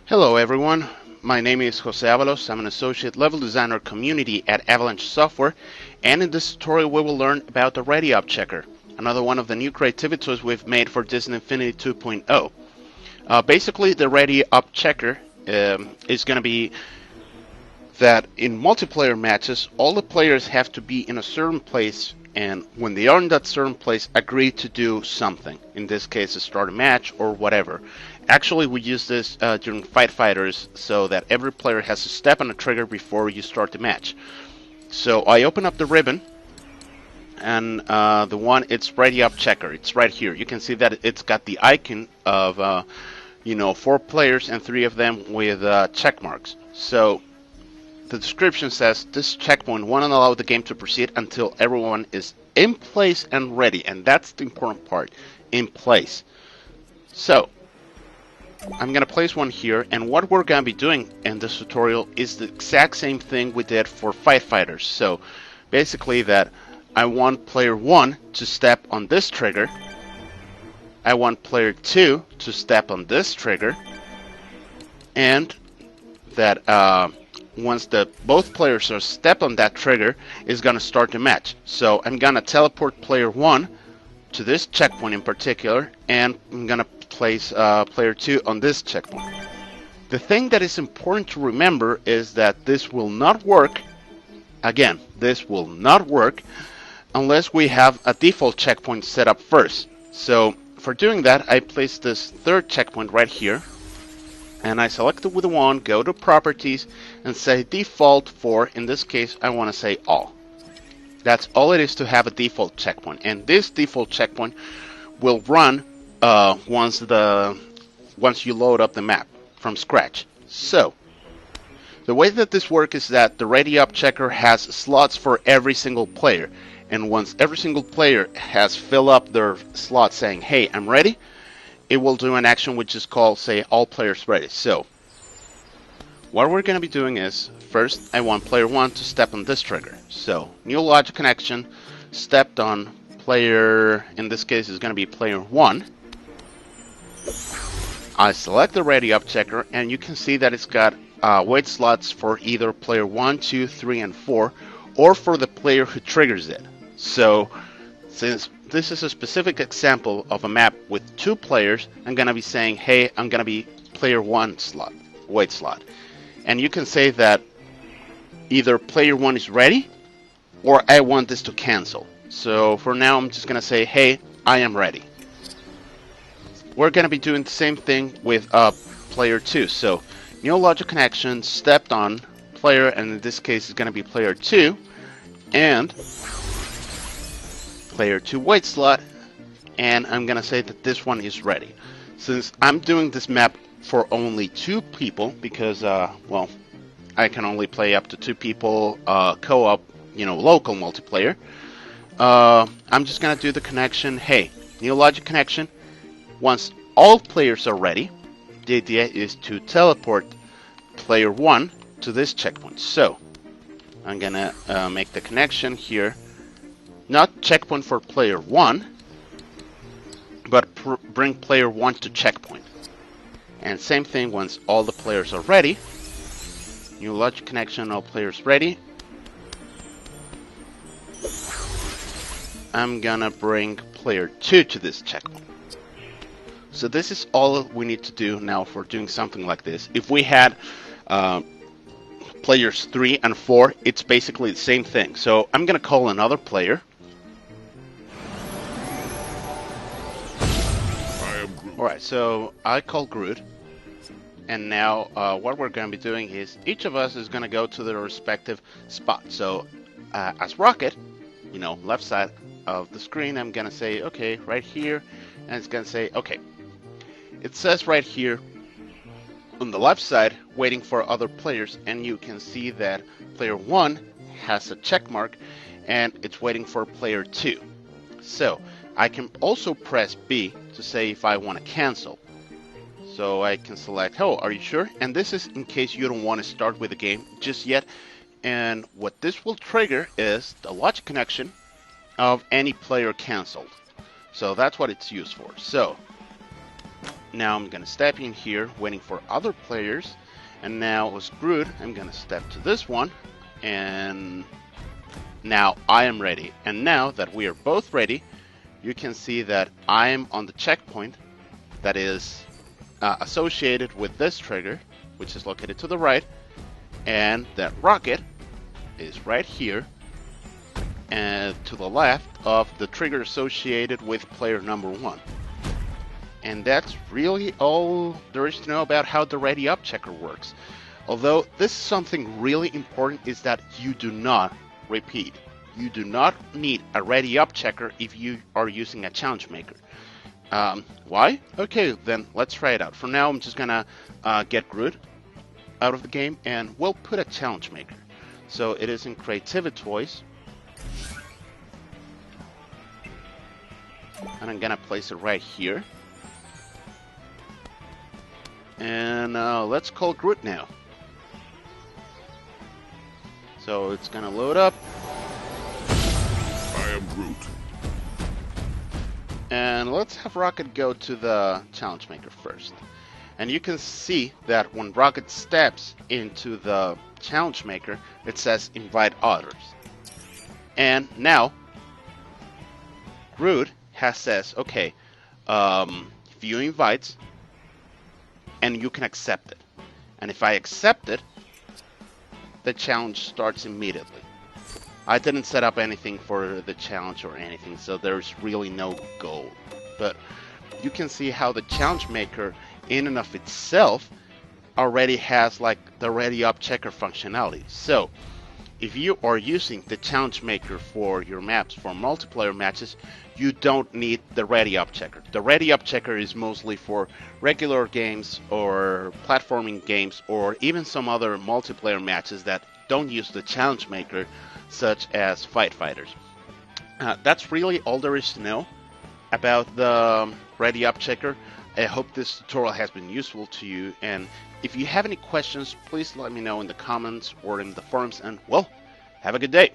Hello everyone, my name is Jose Avalos. I'm an associate level designer community at Avalanche Software, and in this tutorial we will learn about the Ready Up Checker, another one of the new creativity toys we've made for Disney Infinity 2.0. Basically, the Ready Up Checker is going to be that in multiplayer matches, all the players have to be in a certain place, and when they are in that certain place, agree to do something. In this case, start a match or whatever. Actually, we use this during Fight Fighters so that every player has to step on a trigger before you start the match. So I open up the ribbon, and the one, it's Ready Up Checker. It's right here. You can see that it's got the icon of 4 players and 3 of them with check marks. So the description says this checkpoint won't allow the game to proceed until everyone is in place and ready, and that's the important part, in place. So I'm going to place one here, and what we're going to be doing in this tutorial is the exact same thing we did for Fight Fighters. So basically that I want player 1 to step on this trigger, I want player 2 to step on this trigger, and that once both players are step on that trigger, is going to start the match. So I'm going to teleport player 1 to this checkpoint in particular, and I'm going to place player 2 on this checkpoint. The thing that is important to remember is that this will not work, again, this will not work unless we have a default checkpoint set up first. So for doing that, I place this third checkpoint right here, and I select it with the wand, go to properties, and say default for, in this case, I want to say all. That's all it is to have a default checkpoint, and this default checkpoint will run once you load up the map from scratch. So the way that this works is that the Ready Up Checker has slots for every single player, and once every single player has filled up their slot saying, hey, I'm ready, it will do an action which is called, say, all players ready. So what we're going to be doing is, first I want player 1 to step on this trigger. So new logic connection, stepped on player, in this case is going to be player 1. I select the Ready Up Checker, and you can see that it's got wait slots for either player 1, 2, 3, and 4, or for the player who triggers it. So since this is a specific example of a map with 2 players, I'm going to be saying, hey, I'm going to be player 1 slot, wait slot. And you can say that either player 1 is ready, or I want this to cancel. So for now, I'm just going to say, hey, I am ready. We're going to be doing the same thing with player 2. So new logic connection, stepped on player, and in this case it's going to be player 2, and player 2 wait slot, and I'm going to say that this one is ready. Since I'm doing this map for only 2 people, because well, I can only play up to 2 people co-op, local multiplayer, I'm just going to do the connection, hey, new logic connection. Once all players are ready, the idea is to teleport player 1 to this checkpoint. So I'm going to make the connection here, not checkpoint for player 1, but bring player 1 to checkpoint. And same thing once all the players are ready, new logic connection, all players ready. I'm gonna bring player 2 to this checkpoint. So this is all we need to do now for doing something like this. If we had players 3 and 4, it's basically the same thing. So I'm gonna call another player. Alright, so I call Groot. And now what we're going to be doing is each of us is going to go to their respective spot. So as Rocket, left side of the screen, I'm going to say, okay, right here. And it's going to say, okay. It says right here on the left side, waiting for other players. And you can see that player 1 has a check mark, and it's waiting for player 2. So I can also press B to say if I want to cancel. So I can select, oh, are you sure? And this is in case you don't want to start with the game just yet. And what this will trigger is the logic connection of any player canceled. So that's what it's used for. So Now I'm gonna step in here, waiting for other players. And now as Groot, I'm gonna step to this one, and now I am ready. And now that we are both ready, you can see that I am on the checkpoint that is associated with this trigger, which is located to the right, and that rocket is right here and to the left of the trigger associated with player number 1. And that's really all there is to know about how the Ready Up Checker works. Although this is something really important, is that you do not, repeat, you do not need a Ready Up Checker if you are using a challenge maker. Why? Okay, then let's try it out. For now, I'm just gonna get Groot out of the game, and we'll put a challenge maker. So it is in Creativi-toys, and I'm gonna place it right here. And let's call Groot now. So it's gonna load up. I am Groot. And let's have Rocket go to the challenge maker first. And you can see that when Rocket steps into the challenge maker, it says invite others. And now Groot says, okay, view invites, and you can accept it. And if I accept it, the challenge starts immediately. I didn't set up anything for the challenge or anything, so there's really no goal. But you can see how the challenge maker in and of itself already has like the Ready Up Checker functionality. So if you are using the challenge maker for your maps for multiplayer matches, you don't need the Ready Up Checker. The Ready Up Checker is mostly for regular games or platforming games or even some other multiplayer matches that don't use the challenge maker, such as Fight Fighters. That's really all there is to know about the Ready Up Checker. I hope this tutorial has been useful to you, and if you have any questions, please let me know in the comments or in the forums, and well, have a good day.